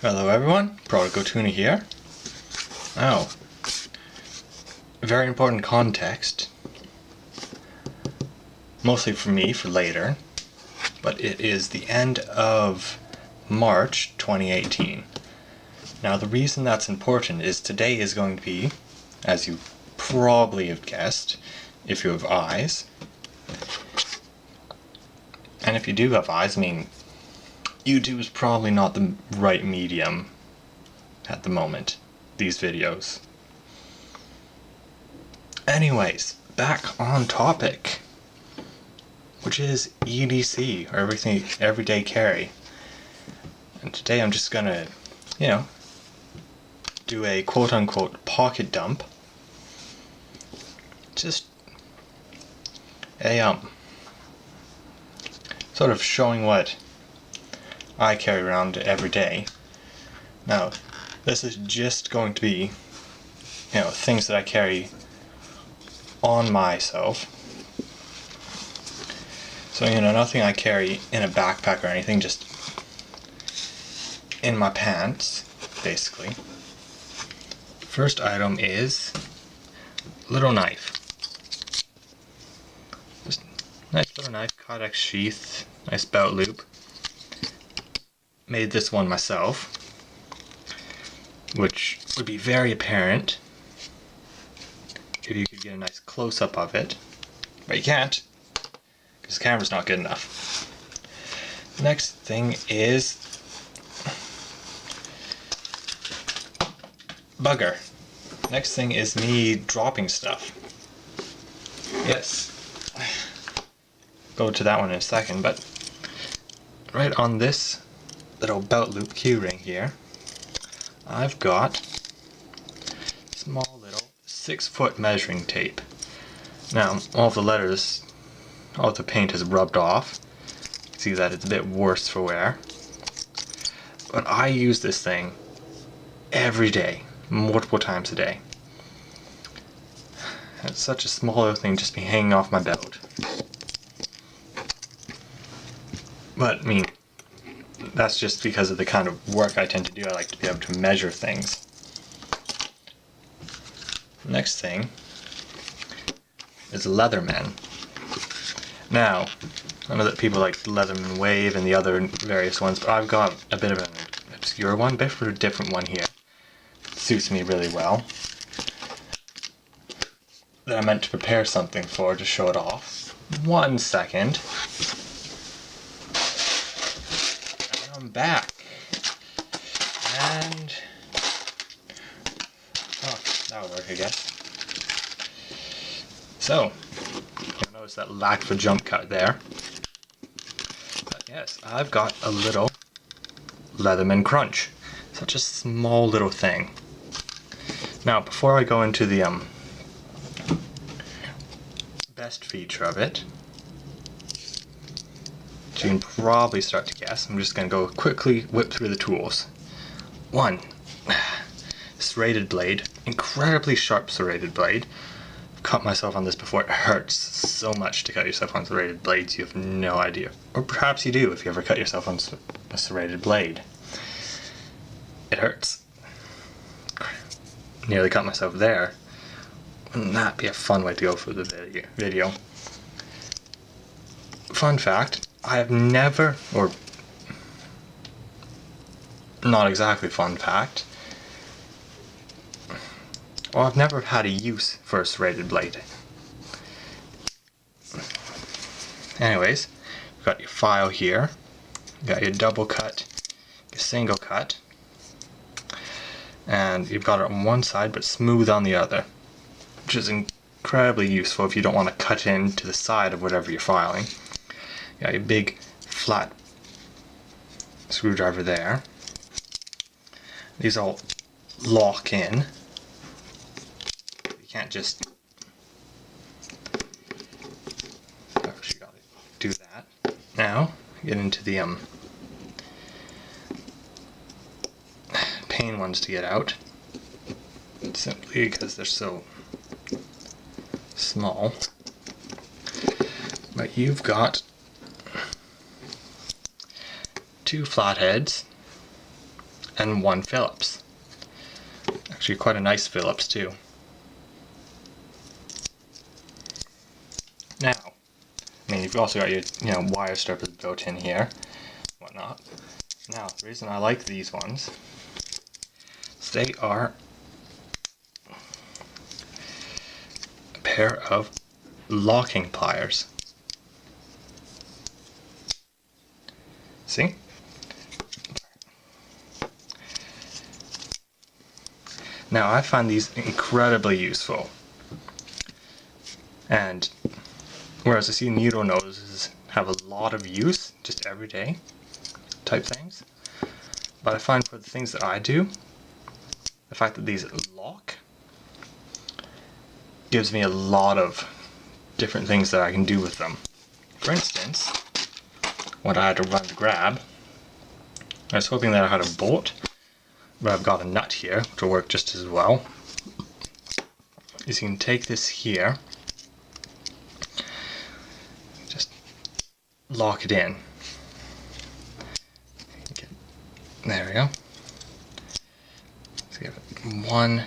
Hello everyone, Prodigal Tuna here. Oh, very important context, mostly for me for later, but it is the end of March 2018. Now the reason that's important is today is going to be, as you probably have guessed, if you have eyes. And if you do have eyes, YouTube is probably not the right medium at the moment, these videos. Anyways, back on topic, which is EDC, or everyday carry. And today I'm just gonna, do a quote-unquote pocket dump. Just a, sort of showing what I carry around every day. Now, this is just going to be, things that I carry on myself. So, nothing I carry in a backpack or anything, just in my pants, basically. First item is little knife. Just nice little knife, Codex sheath, nice belt loop. Made this one myself, which would be very apparent if you could get a nice close-up of it, but you can't because the camera's not good enough. Next thing is bugger. Next thing is me dropping stuff. Yes, go to that one in a second, but right on this little belt loop key ring here, I've got small little 6-foot measuring tape. Now, all the paint has rubbed off. You can see that it's a bit worse for wear. But I use this thing every day, multiple times a day. It's such a small little thing just be hanging off my belt. But, that's just because of the kind of work I tend to do. I like to be able to measure things. Next thing is Leatherman. Now, I know that people like Leatherman Wave and the other various ones, but I've got a bit of an obscure one, a bit of a different one here. It suits me really well. That I meant to prepare something for to show it off. 1 second. And I'm back. And that'll work, I guess. So, you'll notice that lack of a jump cut there. But yes, I've got a little Leatherman crunch. Such a small little thing. Now, before I go into the best feature of it, which you can probably start to guess, I'm just going to go quickly whip through the tools. 1. Serrated blade. Incredibly sharp serrated blade. I've cut myself on this before. It hurts so much to cut yourself on serrated blades, you have no idea. Or perhaps you do if you ever cut yourself on a serrated blade. It hurts. Nearly cut myself there. Wouldn't that be a fun way to go for the video? Fun fact, I have never, or not exactly fun fact, well, I've never had a use for a serrated blade. Anyways, you've got your file here, you've got your double cut, your single cut, and you've got it on one side but smooth on the other, which is incredibly useful if you don't want to cut into the side of whatever you're filing. You got your big flat screwdriver there. These all lock in. You can't just actually gotta do that. Now get into the pain ones to get out, simply because they're so small. But you've got 2 flatheads and one Phillips. Actually quite a nice Phillips too. Now, I mean, you've also got your wire strippers built in here, whatnot. Now, the reason I like these ones is they are a pair of locking pliers. See? Now, I find these incredibly useful. And whereas I see needle noses have a lot of use, just everyday type things, but I find for the things that I do, the fact that these lock gives me a lot of different things that I can do with them. For instance, when I had to run to grab, I was hoping that I had a bolt, but I've got a nut here, which will work just as well. Is you can take this here, just lock it in. There we go. Let's give it one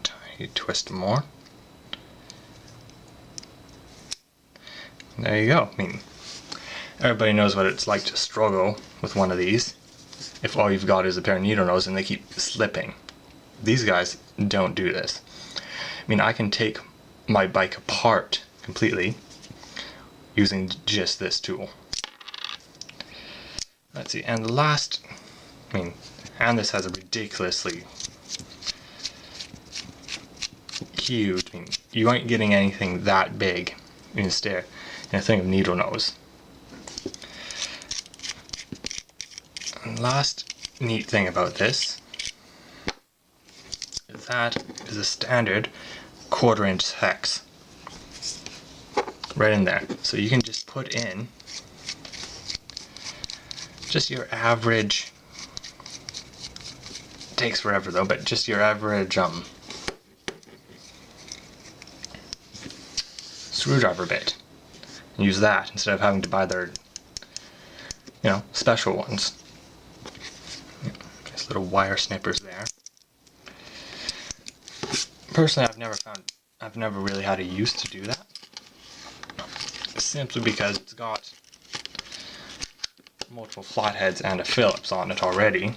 tiny twist more. There you go. I mean, everybody knows what it's like to struggle with one of these if all you've got is a pair of needle nose and they keep slipping. These guys don't do this. I mean, I can take my bike apart completely using just this tool. Let's see, and the last, and this has a ridiculously huge, you aren't getting anything that big in a thing of needle nose. And last neat thing about this is that is a standard 1/4 inch hex right in there. So you can just put in just your average, takes forever though, but just your average screwdriver bit. And use that instead of having to buy their special ones. Just little wire snippers there. Personally, I've never really had a use to do that, simply because it's got multiple flatheads and a Phillips on it already.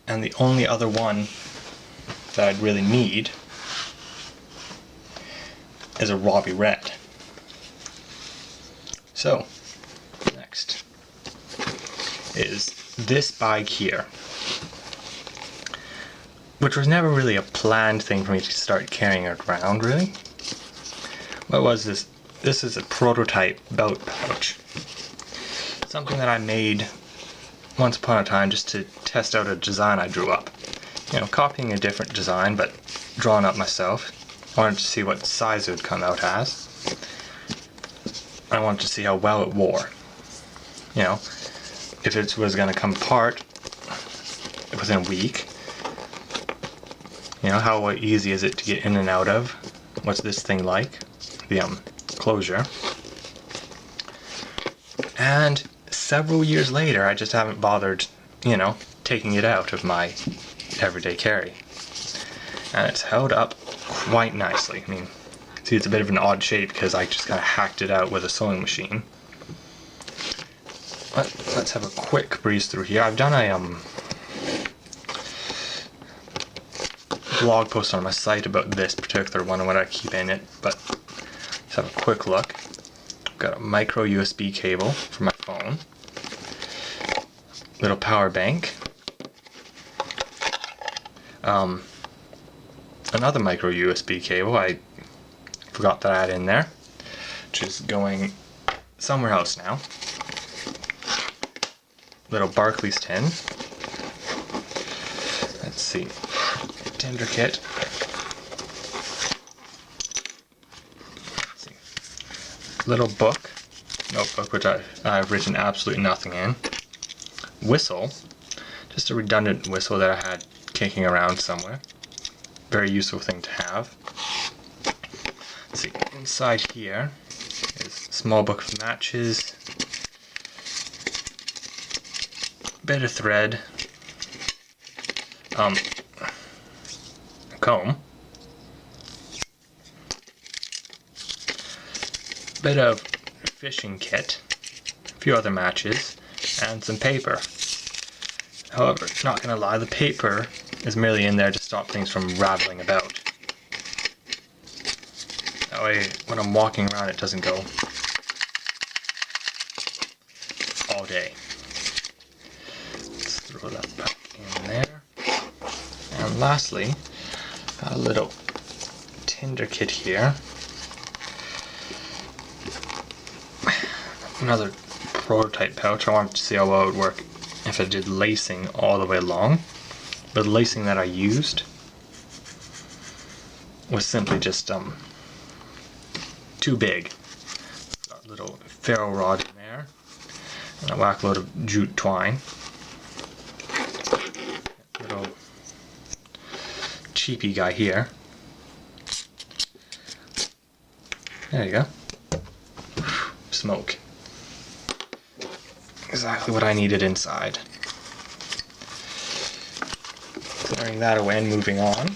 And the only other one that I'd really need is a Robbie Red. So, next is this bag here, which was never really a planned thing for me to start carrying it around, really. What was this? This is a prototype belt pouch. Something that I made once upon a time just to test out a design I drew up. Copying a different design, but drawn up myself. I wanted to see what size it would come out as. I wanted to see how well it wore. If it was going to come apart within a week, how easy is it to get in and out of? What's this thing like? The closure. And several years later, I just haven't bothered, taking it out of my everyday carry. And it's held up quite nicely. See, it's a bit of an odd shape because I just kind of hacked it out with a sewing machine. But let's have a quick breeze through here. I've done a blog post on my site about this particular one and what I keep in it, but let's have a quick look. I've got a micro USB cable for my phone, little power bank, another micro USB cable, I forgot that I had in there, which is going somewhere else now. Little Barclays tin. Let's see. Tinder kit. Let's see. Little notebook, which I've written absolutely nothing in. Whistle. Just a redundant whistle that I had kicking around somewhere. Very useful thing to have. Let's see. Inside here is a small book of matches. bit of thread, a comb, bit of fishing kit, a few other matches, and some paper. However, not gonna lie, the paper is merely in there to stop things from rattling about. That way, when I'm walking around, it doesn't go all day. Let's throw that back in there. And lastly, got a little tinder kit here. Another prototype pouch. I wanted to see how well it would work if I did lacing all the way along. But the lacing that I used was simply just too big. Got a little ferro rod in there, and a whack load of jute twine. Little cheapy guy here. There you go. Smoke. Exactly what I needed inside. Clearing that away and moving on.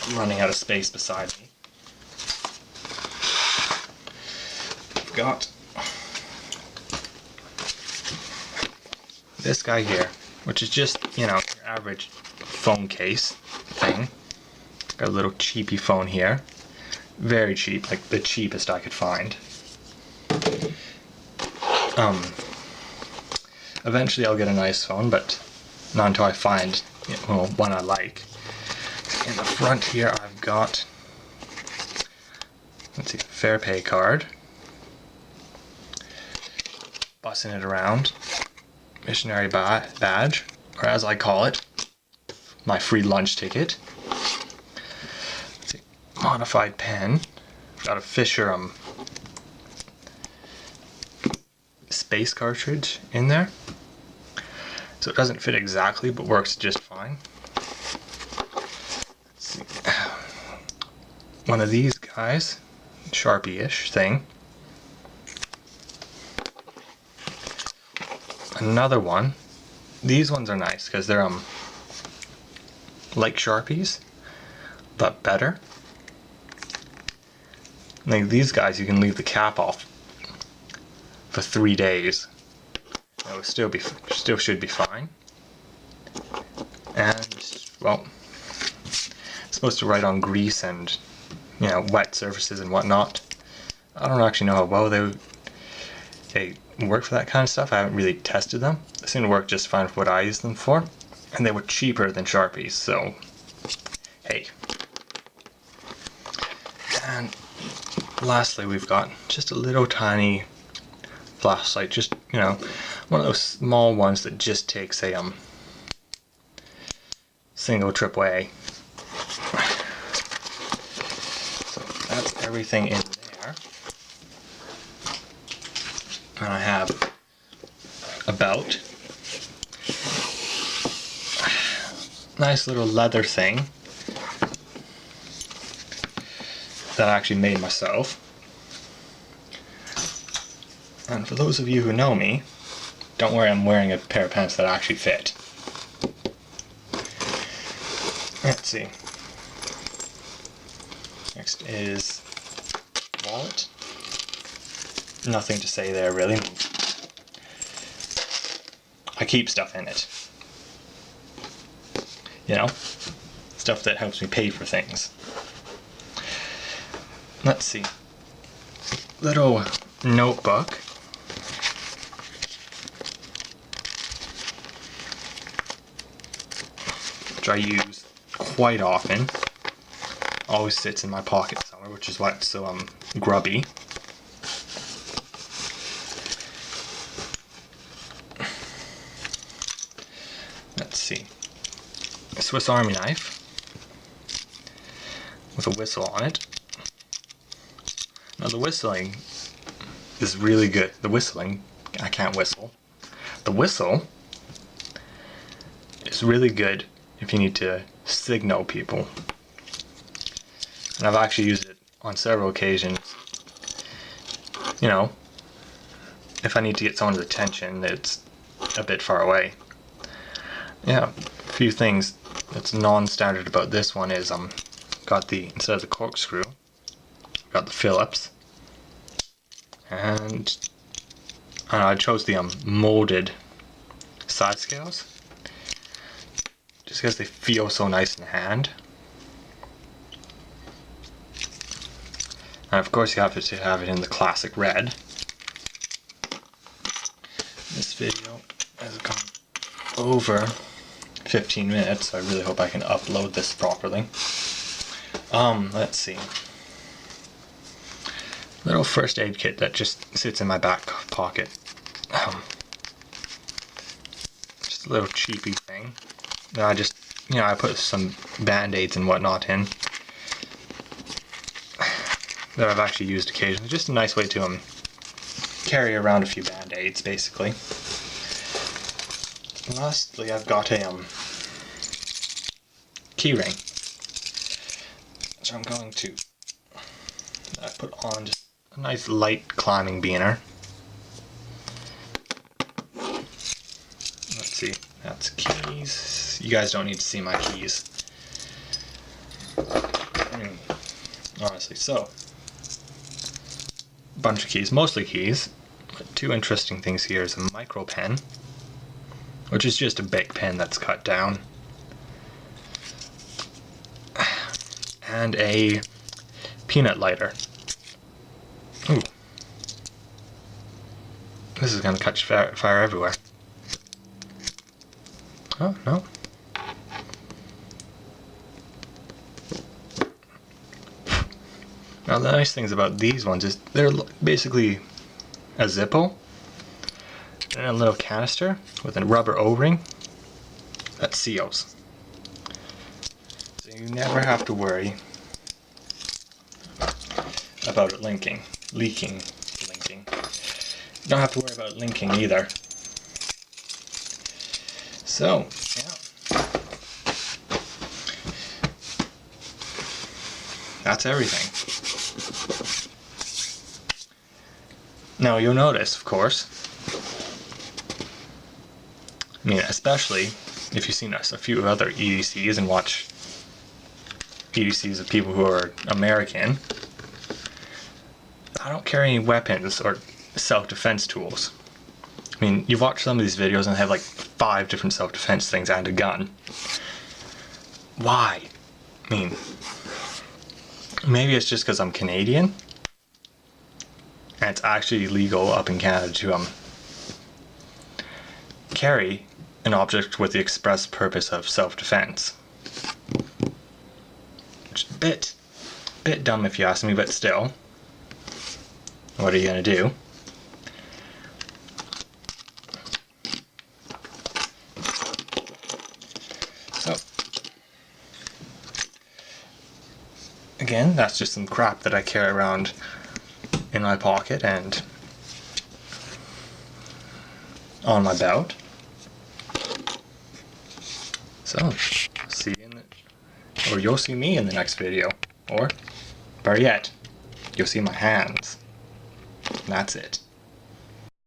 I'm running out of space beside me. I've got this guy here, which is just, you know, your average phone case thing. Got a little cheapy phone here. Very cheap, like the cheapest I could find. Eventually I'll get a nice phone, but not until I find, you know, one I like. In the front here I've got, let's see, Fair Pay card. Bussing it around. Missionary badge, or as I call it, my free lunch ticket. Let's see, modified pen. Got a Fisher space cartridge in there, so it doesn't fit exactly but works just fine. Let's see. One of these guys, Sharpie-ish thing. Another one. These ones are nice because they're like Sharpies but better. Like these guys, you can leave the cap off for 3 days. It will still should be fine. And well, it's supposed to write on grease and, you know, wet surfaces and whatnot. I don't actually know how well they work for that kind of stuff. I haven't really tested them. They seem to work just fine for what I use them for, and they were cheaper than Sharpies. So hey. And lastly, we've got just a little tiny flashlight, just, you know, one of those small ones that just takes a single trip away. So that's everything in there. And I have a belt, nice little leather thing that I actually made myself. And for those of you who know me, don't worry, I'm wearing a pair of pants that actually fit. Let's see. Next is wallet. Nothing to say there really. I keep stuff in it. You know, stuff that helps me pay for things. Let's see. Little notebook. Which I use quite often. Always sits in my pocket somewhere, which is why it's so grubby. Let's see. A Swiss Army knife with a whistle on it. Now the whistling is really good. The whistling, I can't whistle. The whistle is really good if you need to signal people. And I've actually used it on several occasions. You know, if I need to get someone's attention that's a bit far away. Yeah, a few things that's non-standard about this one is got the, instead of the corkscrew, got the Phillips, and I chose the molded side scales just because they feel so nice in the hand. And of course you have to have it in the classic red. This video has gone over 15 minutes, so I really hope I can upload this properly. Let's see. Little first aid kit that just sits in my back pocket. Just a little cheapy thing that I just, I put some band-aids and whatnot in that I've actually used occasionally. Just a nice way to carry around a few band-aids, basically. Lastly, I've got a key ring, which I'm going to put on just a nice light climbing beaner. Let's see, that's keys. You guys don't need to see my keys. Honestly, so bunch of keys, mostly keys. But two interesting things here is a micro pen, which is just a big pen that's cut down, and a peanut lighter. Ooh. This is going to catch fire everywhere. Oh, no. Now the nice things about these ones is they're basically a Zippo and a little canister with a rubber O-ring that seals. So you never have to worry about it leaking. You don't have to worry about linking either. So, yeah. That's everything. Now you'll notice, of course, especially if you've seen a few other EDCs and watch EDCs of people who are American, I don't carry any weapons or self-defense tools. You've watched some of these videos and they have like 5 different self-defense things and a gun. Why? Maybe it's just because I'm Canadian and it's actually legal up in Canada to carry an object with the express purpose of self-defense. Which is a bit dumb if you ask me, but still, what are you gonna do? So, again, that's just some crap that I carry around in my pocket and on my belt. So, see you or you'll see me in the next video, or better yet, you'll see my hands. And that's it.